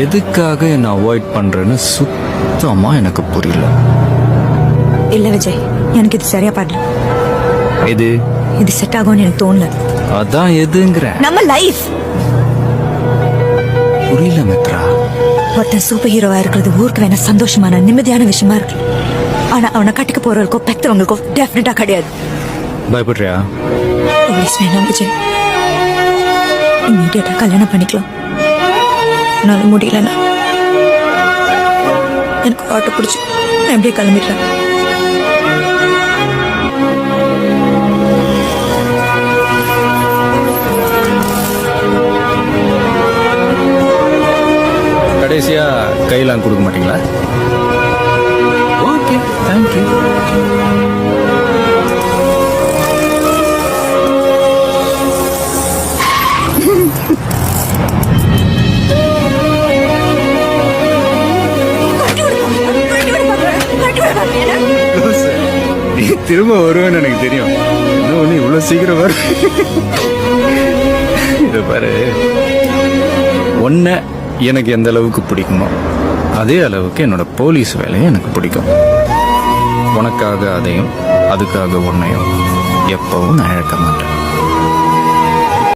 எதுக்காக என்ன அவாய்ட் பண்றேன்னு சுத்தமா எனக்கு புரியல. இல்ல விஜய், எனக்கு இது சரியா படல. இது செட் ஆகும்னு எனக்கு தோணல. அதான் எதுங்கிற நம்ம லைஃப். புரியல மித்ரா. ஒருத்தன் சூப்பர் ஹீரோவா இருக்கிறது ஊருக்கு வேணா சந்தோஷமான நிம்மதியான விஷயமா இருக்கு. ஆனா அவனை கட்டிக்க போறவங்களுக்கோ பெத்தவங்களுக்கோ டெஃபினட்டா கிடையாது. பயப்படுறியா? போலீஸ் வேணாம் விஜய், இமீடியட்டா கல்யாணம் பண்ணிக்கலாம். என்னால முடியலன்னா எனக்கு ஆட்டோ பிடிச்சி நான் எப்படியே கிளம்பிடுறேன். கடைசியா கையெல்லாம் கொடுக்க மாட்டீங்களா? Okay, thank you. திரும்ப வருவேன்னு எனக்கு தெரியும். இன்னும் ஒண்ணு இவ்வளவு சீக்கிரம் வரும். இத பாரு, ஒன்ன எனக்கு எந்த அளவுக்கு பிடிக்குமோ அதே அளவுக்கு என்னோட போலீஸ் வேலையும் எனக்கு பிடிக்கும். உனக்காக அதையும் அதுக்காக உன்னையும் எப்பவும் நான் இழக்க மாட்டேன்.